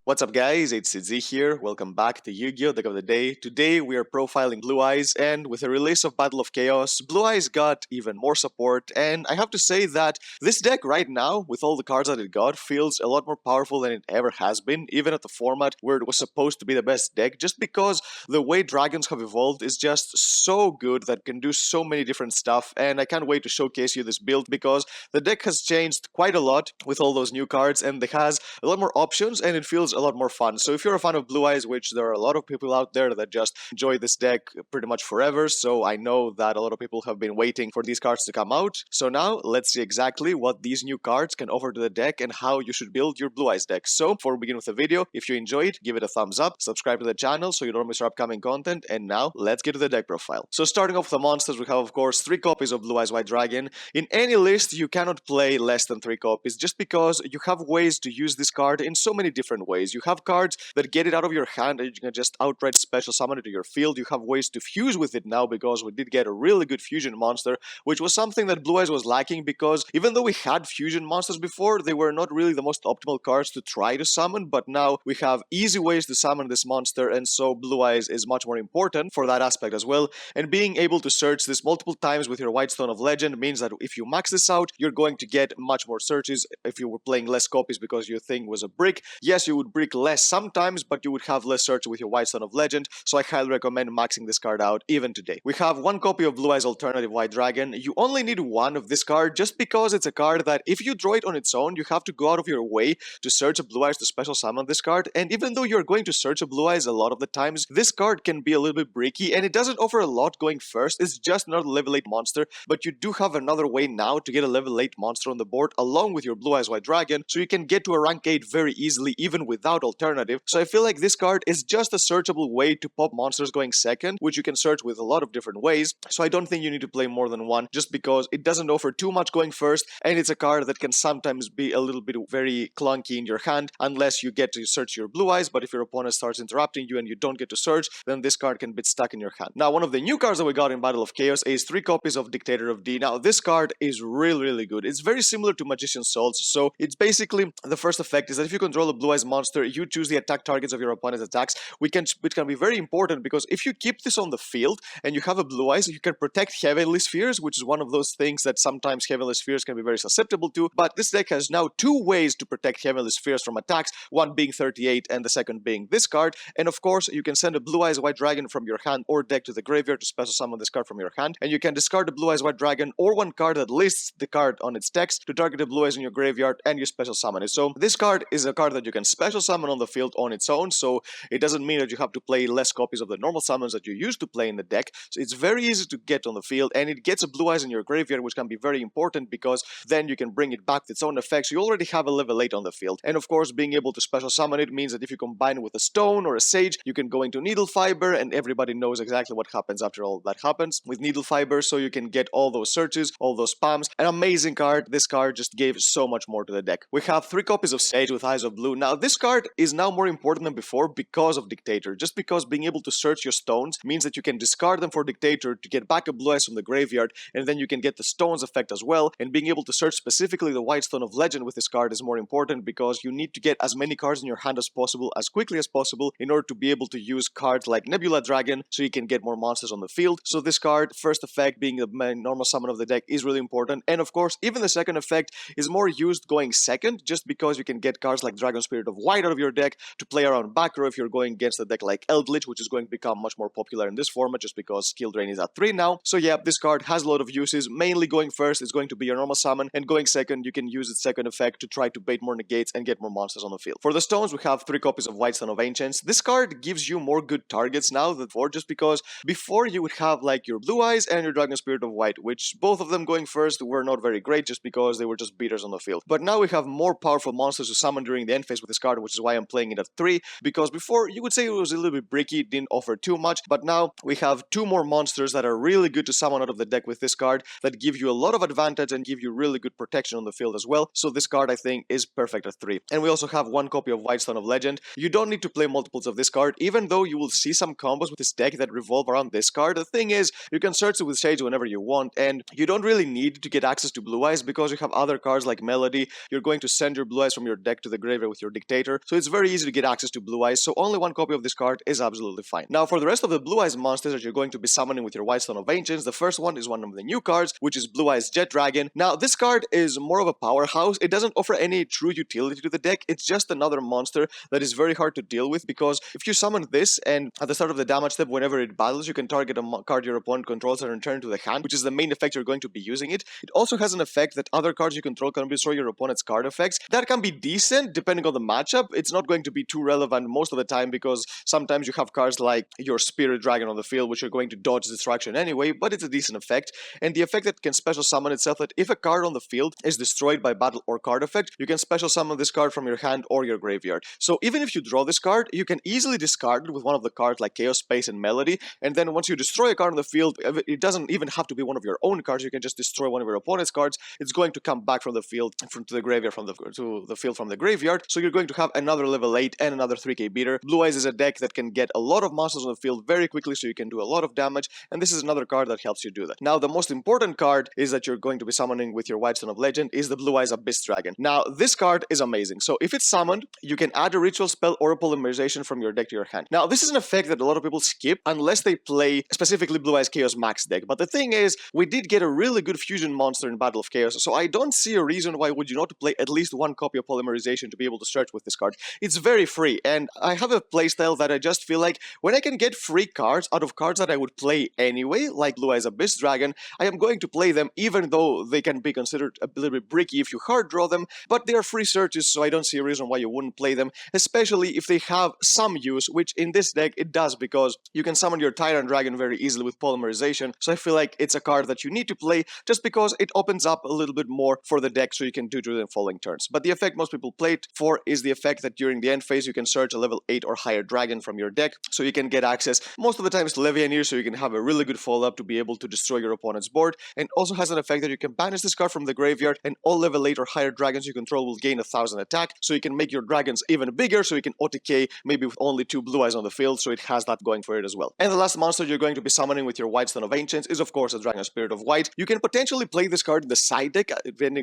What's up guys, it's Z here, welcome back to Yu-Gi-Oh! Deck of the Day. Today we are profiling Blue Eyes, and with the release of Battle of Chaos, Blue Eyes got even more support, and I have to say that this deck right now, with all the cards that it got, feels a lot more powerful than it ever has been, even at the format where it was supposed to be the best deck, just because the way dragons have evolved is just so good that can do so many different stuff, and I can't wait to showcase you this build because the deck has changed quite a lot with all those new cards, and it has a lot more options, and it feels a lot more fun. So if you're a fan of Blue Eyes, which there are a lot of people out there that just enjoy this deck pretty much forever, so I know that a lot of people have been waiting for these cards to come out. So now let's see exactly what these new cards can offer to the deck and how you should build your Blue Eyes deck. So before we begin with the video, if you enjoyed, give it a thumbs up, subscribe to the channel so you don't miss our upcoming content, and now let's get to the deck profile. So starting off with the monsters, we have of course 3 copies of Blue Eyes White Dragon. In any list, you cannot play less than 3 copies just because you have ways to use this card in so many different ways. You have cards that get it out of your hand and you can just outright special summon it to your field. You have ways to fuse with it now because we did get a really good fusion monster, which was something that Blue Eyes was lacking because even though we had fusion monsters before, they were not really the most optimal cards to try to summon, but now we have easy ways to summon this monster, and so Blue Eyes is much more important for that aspect as well. And being able to search this multiple times with your White Stone of Legend means that if you max this out, you're going to get much more searches. If you were playing less copies because your thing was a brick, yes, you would brick less sometimes, but you would have less search with your White Stone of Legend, so I highly recommend maxing this card out even today. We have 1 copy of Blue Eyes Alternative White Dragon. You only need 1 of this card just because it's a card that if you draw it on its own, you have to go out of your way to search a Blue Eyes to special summon this card, and even though you're going to search a Blue Eyes a lot of the times, this card can be a little bit bricky and it doesn't offer a lot going first. It's just not a level 8 monster, but you do have another way now to get a level 8 monster on the board along with your Blue Eyes White Dragon, so you can get to a rank 8 very easily even without alternative. So I feel like this card is just a searchable way to pop monsters going second, which you can search with a lot of different ways. So I don't think you need to play more than 1 just because it doesn't offer too much going first, and it's a card that can sometimes be a little bit very clunky in your hand unless you get to search your Blue Eyes, but if your opponent starts interrupting you and you don't get to search, then this card can be stuck in your hand. Now, one of the new cards that we got in Battle of Chaos is 3 copies of Dictator of D. Now, this card is really good. It's very similar to Magician's Souls, so it's basically the first effect is that if you control a Blue Eyes monster, you choose the attack targets of your opponent's attacks, which can be very important because if you keep this on the field and you have a Blue Eyes, you can protect Heavenly Spheres, which is one of those things that sometimes Heavenly Spheres can be very susceptible to, but this deck has now 2 ways to protect Heavenly Spheres from attacks, one being 38 and the second being this card, and of course you can send a Blue Eyes White Dragon from your hand or deck to the graveyard to special summon this card from your hand, and you can discard the Blue Eyes White Dragon or one card that lists the card on its text to target the Blue Eyes in your graveyard and you special summon it. So this card is a card that you can special summon on the field on its own, so it doesn't mean that you have to play less copies of the normal summons that you used to play in the deck. So it's very easy to get on the field, and it gets a Blue Eyes in your graveyard, which can be very important because then you can bring it back with its own effects. You already have a level 8 on the field, and of course being able to special summon it means that if you combine it with a stone or a sage, you can go into Needle Fiber, and everybody knows exactly what happens after all that happens with Needle Fiber, so you can get all those searches, all those spams. An amazing card. This card just gave so much more to the deck. We have 3 copies of Sage with Eyes of Blue. Now this card is now more important than before because of Dictator, just because being able to search your stones means that you can discard them for Dictator to get back a Blue Eyes from the graveyard, and then you can get the stones effect as well, and being able to search specifically the White Stone of Legend with this card is more important because you need to get as many cards in your hand as possible, as quickly as possible, in order to be able to use cards like Nebula Dragon so you can get more monsters on the field. So this card, first effect being the main normal summon of the deck, is really important, and of course even the second effect is more used going second just because you can get cards like Dragon Spirit of White out of your deck to play around back row if you're going against a deck like Eldritch, which is going to become much more popular in this format just because skill drain is at 3 now. So yeah, this card has a lot of uses. Mainly going first is going to be your normal summon, and going second you can use its second effect to try to bait more negates and get more monsters on the field. For the stones, we have 3 copies of White Stone of Ancients. This card gives you more good targets now than before, just because before you would have like your Blue Eyes and your Dragon Spirit of White, which both of them going first were not very great just because they were just beaters on the field. But now we have more powerful monsters to summon during the end phase with this card, which is why I'm playing it at 3, because before you would say it was a little bit bricky, didn't offer too much, but now we have 2 more monsters that are really good to summon out of the deck with this card that give you a lot of advantage and give you really good protection on the field as well. So this card I think is perfect at 3. And we also have 1 copy of White Stone of Legend. You don't need to play multiples of this card, even though you will see some combos with this deck that revolve around this card. The thing is, you can search it with Sage whenever you want, and you don't really need to get access to Blue Eyes because you have other cards like Melody. You're going to send your Blue Eyes from your deck to the graveyard with your Dictator, monster, so it's very easy to get access to Blue Eyes, so only one copy of this card is absolutely fine. Now for the rest of the Blue Eyes monsters that you're going to be summoning with your White Stone of Ancients, the first one is one of the new cards, which is Blue Eyes Jet Dragon. Now this card is more of a powerhouse. It doesn't offer any true utility to the deck. It's just another monster that is very hard to deal with, because if you summon this and at the start of the damage step, whenever it battles, you can target a card your opponent controls and return to the hand, which is the main effect you're going to be using it. It also has an effect that other cards you control can destroy your opponent's card effects. That can be decent depending on the matchup. It's not going to be too relevant most of the time, because sometimes you have cards like your Spirit Dragon on the field, which are going to dodge destruction anyway, but it's a decent effect. And the effect that can special summon itself, that if a card on the field is destroyed by battle or card effect, you can special summon this card from your hand or your graveyard. So even if you draw this card, you can easily discard it with one of the cards like Chaos Space and Melody, and then once you destroy a card on the field, it doesn't even have to be one of your own cards, you can just destroy one of your opponent's cards. It's going to come back from the field to the graveyard to the field from the graveyard, so you're going to have another level 8 and another 3k beater. Blue Eyes is a deck that can get a lot of monsters on the field very quickly, so you can do a lot of damage, and this is another card that helps you do that. Now the most important card is that you're going to be summoning with your White Stone of Legend is the Blue Eyes Abyss Dragon. Now this card is amazing. So if it's summoned, you can add a ritual spell or a polymerization from your deck to your hand. Now this is an effect that a lot of people skip unless they play specifically Blue Eyes Chaos Max deck, but the thing is, we did get a really good fusion monster in Battle of Chaos, so I don't see a reason why would you not play at least one copy of polymerization to be able to search with this card. It's very free, and I have a playstyle that I just feel like when I can get free cards out of cards that I would play anyway, like Blue Eyes Abyss Dragon, I am going to play them, even though they can be considered a little bit bricky if you hard draw them, but they are free searches, so I don't see a reason why you wouldn't play them, especially if they have some use, which in this deck it does, because you can summon your Tyrant Dragon very easily with polymerization, so I feel like it's a card that you need to play just because it opens up a little bit more for the deck so you can do during the following turns. But the effect most people play it for is the effect that during the end phase you can search a level 8 or higher dragon from your deck, so you can get access most of the times to Levianeer, so you can have a really good follow-up to be able to destroy your opponent's board, and also has an effect that you can banish this card from the graveyard, and all level 8 or higher dragons you control will gain 1000 attack, so you can make your dragons even bigger, so you can OTK maybe with only 2 Blue Eyes on the field, so it has that going for it as well. And the last monster you're going to be summoning with your White Stone of Ancients is of course a Dragon Spirit of White. You can potentially play this card in the side deck,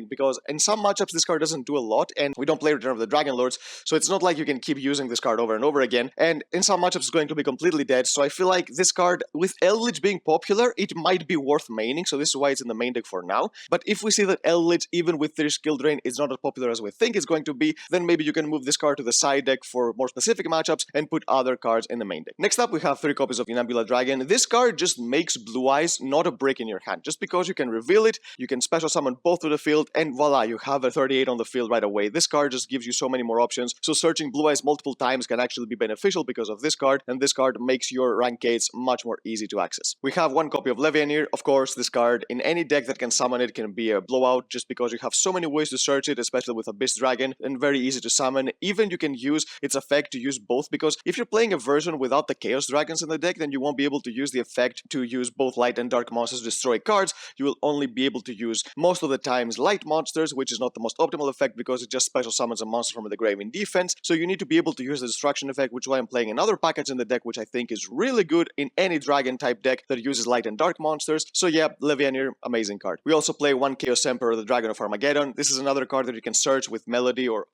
because in some matchups this card doesn't do a lot, and we don't play Return of the Dragon Lords, so it's not like you can keep using this card over and over again, and in some matchups it's going to be completely dead, so I feel like this card, with Eldritch being popular, it might be worth maining, so this is why it's in the main deck for now. But if we see that Eldritch, even with their skill drain, is not as popular as we think it's going to be, then maybe you can move this card to the side deck for more specific matchups and put other cards in the main deck. Next up, we have 3 copies of Nebula Dragon. This card just makes Blue Eyes not a brick in your hand. Just because you can reveal it, you can special summon both to the field, and voila, you have a 38 on the field right away. This card just gives you so many more options, so searching Blue Eyes multiple times can actually be beneficial because of this card, and this card makes your rank 8s much more easy to access. We have 1 copy of Levianeer. Of course, this card in any deck that can summon it can be a blowout, just because you have so many ways to search it, especially with Abyss Dragon, and very easy to summon. Even you can use its effect to use both, because if you're playing a version without the Chaos Dragons in the deck, then you won't be able to use the effect to use both light and dark monsters to destroy cards. You will only be able to use most of the times light monsters, which is not the most optimal effect because it just special summons a monster from the grave in defense. So you need to be able to use the destruction effect, which is why I'm playing another package in the deck, which I think is really good in any dragon type deck that uses light and dark monsters. So yeah, Levianeer, amazing card. We also play 1 Chaos Emperor, the Dragon of Armageddon. This is another card that you can search with Melody or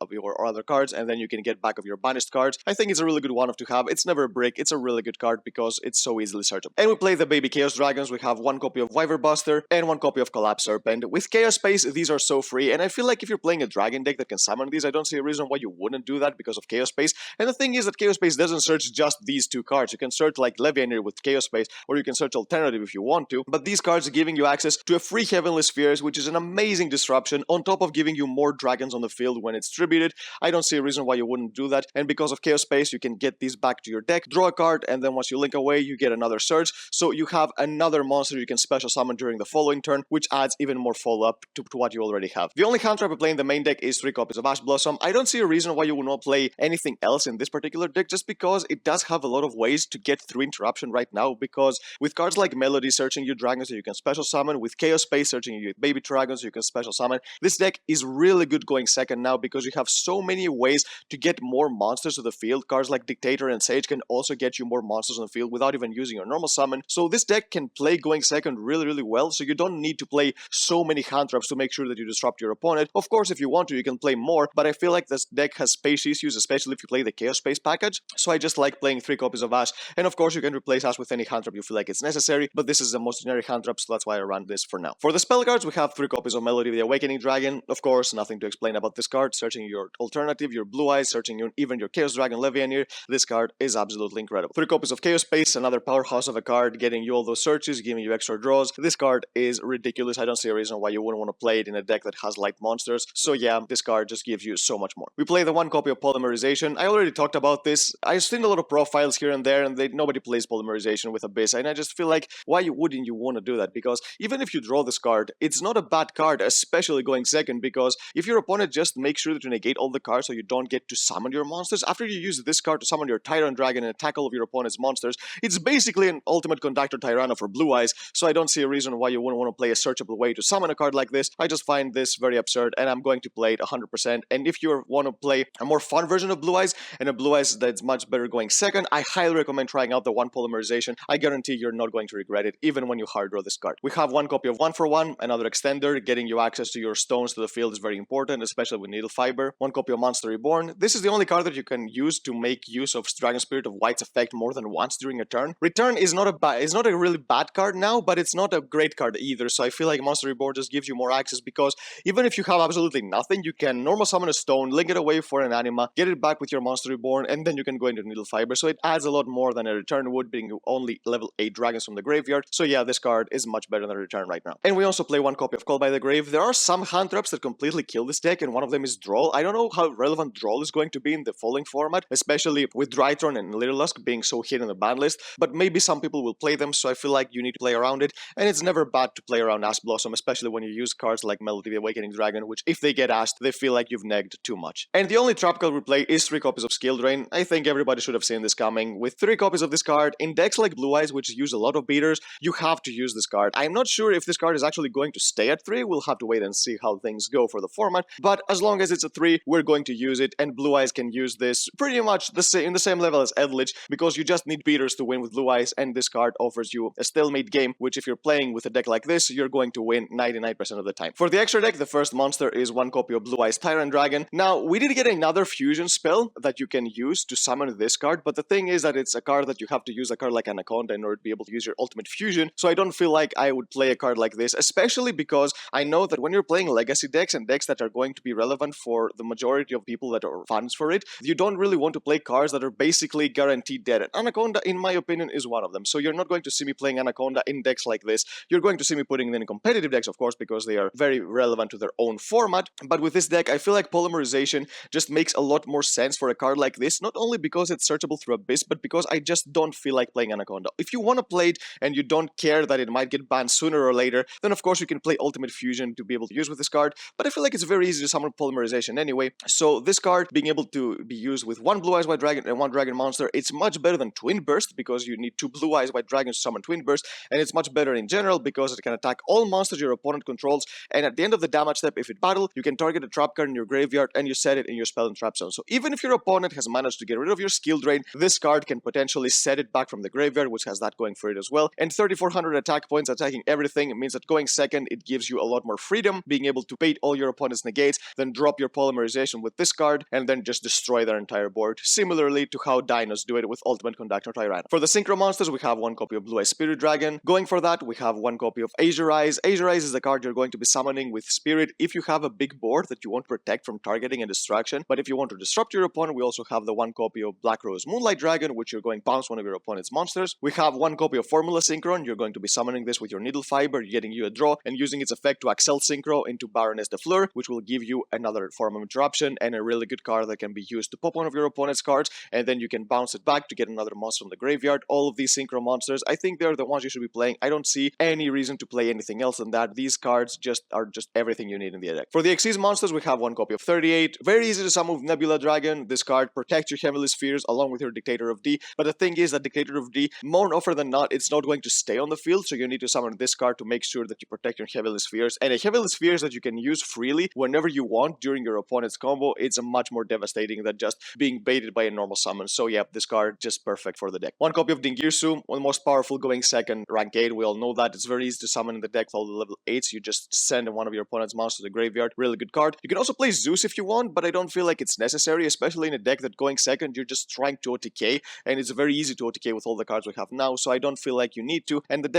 other cards, and then you can get back of your banished cards. I think it's a really good one to have. It's never a brick. It's a really good card because it's so easily searchable. And we play the baby Chaos Dragons. We have 1 copy of Wyver Buster and 1 copy of Collapse Serpent. With Chaos Space, these are so free, and I feel like if you're playing a dragon deck that can summon these, I don't see a reason why you wouldn't do that because of Chaos Space. And the thing is that Chaos Space doesn't search just these 2 cards. You can search like Levianeer with Chaos Space, or you can search Alternative if you want to, but these cards are giving you access to a free Heavenly Spheres, which is an amazing disruption, on top of giving you more dragons on the field when it's tributed. I don't see a reason why you wouldn't do that, and because of Chaos Space, you can get these back to your deck, draw a card, and then once you link away, you get another search, so you have another monster you can special summon during the following turn, which adds even more follow-up to what you already have. The only hand trap I play in the main deck is 3 copies of Ash Blossom. I don't see a reason why you would not play anything else in this particular deck, just because it does have a lot of ways to get through interruption right now, because with cards like Melody searching you dragons that you can special summon, with Chaos Space searching you baby dragons you can special summon, this deck is really good going second now because you have so many ways to get more monsters to the field. Cards like Dictator and Sage can also get you more monsters on the field without even using your normal summon, so this deck can play going second really well, so you don't need to play so many hand traps to make sure that you disrupt your opponent. Of course, if you want to, you can play more, but I feel like this deck has has space issues, especially if you play the Chaos Space package. So I just like playing 3 copies of Ash, and of course you can replace Ash with any hand trap you feel like it's necessary, but this is the most generic hand trap, so that's why I run this for now. For the spell cards, we have 3 copies of Melody the Awakening Dragon. Of course, nothing to explain about this card. Searching your alternative, your Blue Eyes, searching even your Chaos Dragon Levianir, this card is absolutely incredible. 3 copies of Chaos Space, another powerhouse of a card, getting you all those searches, giving you extra draws. This card is ridiculous. I don't see a reason why you wouldn't want to play it in a deck that has light monsters. So yeah, this card just gives you so much more. We play the 1 copy of Polymerization. I already talked about this. I've seen a lot of profiles here and there, and nobody plays Polymerization with Abyss, and I just feel like, why wouldn't you want to do that? Because even if you draw this card, it's not a bad card, especially going second, because if your opponent just makes sure to negate all the cards so you don't get to summon your monsters, after you use this card to summon your Tyrant Dragon and attack all of your opponent's monsters, it's basically an ultimate Conductor Tyranno for Blue Eyes, so I don't see a reason why you wouldn't want to play a searchable way to summon a card like this. I just find this very absurd, and I'm going to play it 100%, and if you want to play a more fun version of Blue Eyes, and a Blue Eyes that's much better going second, I highly recommend trying out the 1 Polymerization. I guarantee you're not going to regret it, even when you hard draw this card. We have 1 copy of 1-for-1, another extender. Getting you access to your stones to the field is very important, especially with Needle Fiber. 1 copy of Monster Reborn. This is the only card that you can use to make use of Dragon Spirit of White's effect more than once during a turn. Return is not a really bad card now, but it's not a great card either, so I feel like Monster Reborn just gives you more access, because even if you have absolutely nothing, you can normal summon a stone, link it away for an anima, get it back with your Monster Reborn, and then you can go into Needle Fiber, so it adds a lot more than a return would, being only level 8 dragons from the graveyard. So yeah, this card is much better than a return right now. And we also play 1 copy of Call by the Grave. There are some hand traps that completely kill this deck, and one of them is Droll. I don't know how relevant Droll is going to be in the following format, especially with Drytron and Little Lusk being so hit in the ban list, but maybe some people will play them, so I feel like you need to play around it, and it's never bad to play around Ash Blossom, especially when you use cards like Melody the Awakening Dragon, which if they get asked, they feel like you've negged too much. And the only trap card we play is 3 copies of Skill Drain. I think everybody should have seen this coming. With 3 copies of this card, in decks like Blue Eyes, which use a lot of beaters, you have to use this card. I'm not sure if this card is actually going to stay at 3, we'll have to wait and see how things go for the format, but as long as it's a 3, we're going to use it, and Blue Eyes can use this pretty much in the same level as Eldritch, because you just need beaters to win with Blue Eyes, and this card offers you a stalemate game, which if you're playing with a deck like this, you're going to win 99% of the time. For the extra deck, the first monster is 1 copy of Blue Eyes Tyrant Dragon. Now, we did get another fusion spell that you can use to summon this card, but the thing is that it's a card that you have to use a card like Anaconda in order to be able to use your ultimate fusion, so I don't feel like I would play a card like this, especially because I know that when you're playing legacy decks and decks that are going to be relevant for the majority of people that are fans for it, you don't really want to play cards that are basically guaranteed dead. And Anaconda, in my opinion, is one of them. So you're not going to see me playing Anaconda in decks like this. You're going to see me putting them in competitive decks, of course, because they are very relevant to their own format. But with this deck, I feel like Polymerization just makes a lot more sense for a card like this, not only because it's searchable through Abyss, but because I just don't feel like playing Anaconda. If you want to play it and you don't care that it might get banned sooner or later, then of course you can play Ultimate Fusion to be able to use with this card, but I feel like it's very easy to summon Polymerization anyway, so this card being able to be used with 1 Blue Eyes White Dragon and 1 Dragon Monster, it's much better than Twin Burst, because you need 2 Blue Eyes White Dragons to summon Twin Burst, and it's much better in general because it can attack all monsters your opponent controls, and at the end of the damage step, if it battle, you can target a trap card in your graveyard and you set it in your spell and trap zone. So even if your opponent has managed to get rid of your skill drain, this card can potentially set it back from the graveyard, which has that going for it as well. And 3,400 attack points attacking everything means that going second, it gives you a lot more freedom, being able to bait all your opponent's negates, then drop your Polymerization with this card, and then just destroy their entire board, similarly to how Dinos do it with Ultimate Conductor Tyranno. For the Synchro monsters, we have 1 copy of Blue Eyes Spirit Dragon. Going for that, we have 1 copy of Azure Eyes. Azure Eyes is the card you're going to be summoning with Spirit if you have a big board that you want to protect from targeting and destruction, but if you want to disrupt your opponent, we also have the 1 copy of Black Rose Moonlight Dragon, which you're going to bounce one of your opponent's monsters. We have 1 copy of Formula Synchron. You're going to be summoning this with your Needle Fiber, getting you a draw, and using its effect to Accel Synchro into Baroness de Fleur, which will give you another form of interruption and a really good card that can be used to pop one of your opponent's cards, and then you can bounce it back to get another monster from the graveyard. All of these Synchro monsters, I think they're the ones you should be playing. I don't see any reason to play anything else than that. These cards are just everything you need in the deck. For the Xyz monsters, we have 1 copy of 38. Very easy to summon with Nebula Dragon. This card protects your Heavenly Spheres along with your Dictator of D, but the thing is that Dictator of D, more often than not, it's not going to stay on the field, so you need to summon this card to make sure that you protect your Heavenly Spheres. And a Heavenly Spheres that you can use freely whenever you want during your opponent's combo, it's a much more devastating than just being baited by a normal summon. So yeah, this card just perfect for the deck. 1 copy of Dingirsu, one of the most powerful going second, rank 8. We all know that. It's very easy to summon in the deck with all the level 8s. You just send one of your opponent's monsters to the graveyard. Really good card. You can also play Zeus if you want, but I don't feel feel like it's necessary, especially in a deck that going second, you're just trying to OTK, and it's very easy to OTK with all the cards we have now, so I don't feel like you need to, and the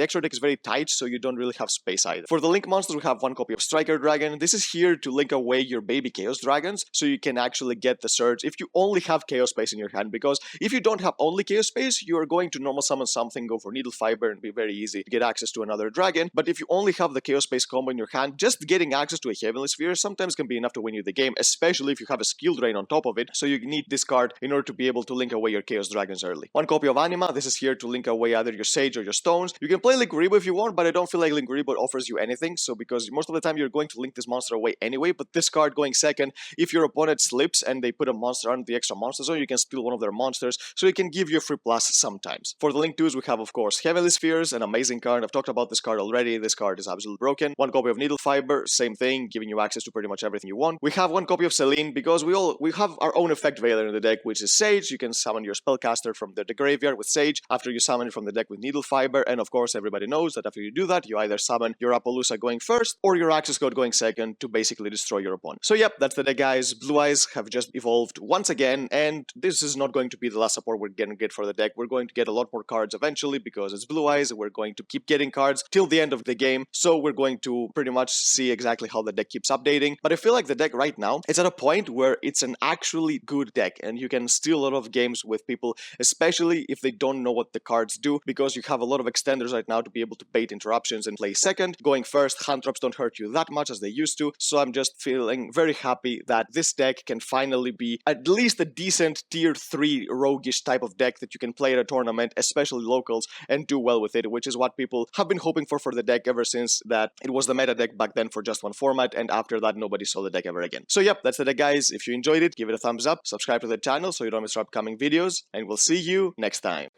extra deck is very tight, so you don't really have space either. For the link monsters, we have one copy of Striker Dragon. This is here to link away your baby Chaos Dragons, so you can actually get the surge if you only have Chaos Space in your hand, because if you don't have only Chaos Space, you are going to normal summon something, go for Needle Fiber, and be very easy to get access to another dragon. But if you only have the Chaos Space combo in your hand, just getting access to a Heavenly Sphere sometimes can be enough to win you the game, especially if you have a skill drain on top of it, so you need this card in order to be able to link away your Chaos Dragons early. One copy of Anima. This is here to link away either your Sage or your Stones. You can play Linkuriboh if you want, but I don't feel like Linkuriboh offers you anything, so because most of the time you're going to link this monster away anyway, but this card going second, if your opponent slips and they put a monster on the extra monster zone, you can steal one of their monsters, so it can give you a free plus sometimes. For the link 2s, we have, of course, Heavenly Spheres, an amazing card. I've talked about this card already. This card is absolutely broken. One copy of Needle Fiber, same thing, giving you access to pretty much everything you want. We have one copy of Selene, because we have our own effect Veiler in the deck, which is Sage. You can summon your spellcaster from the graveyard with Sage after you summon it from the deck with Needle Fiber, and of course everybody knows that after you do that, you either summon your Appaloosa going first or your Access Code going second to basically destroy your opponent. So yep, that's the deck, guys. Blue Eyes have just evolved once again, and this is not going to be the last support we're going to get for the deck. We're going to get a lot more cards eventually because it's Blue Eyes. We're going to keep getting cards till the end of the game, so we're going to pretty much see exactly how the deck keeps updating. But I feel like the deck right now is at a point where it's an actually good deck, and you can steal a lot of games with people, especially if they don't know what the cards do, because you have a lot of extenders right now to be able to bait interruptions and play second. Going first, hand traps don't hurt you that much as they used to, so I'm just feeling very happy that this deck can finally be at least a decent tier 3 roguish type of deck that you can play at a tournament, especially locals, and do well with it, which is what people have been hoping for the deck ever since that it was the meta deck back then for just one format, and after that nobody saw the deck ever again. So yep, that's the deck, guys. If you enjoyed it, give it a thumbs up, subscribe to the channel so you don't miss our upcoming videos, and we'll see you next time.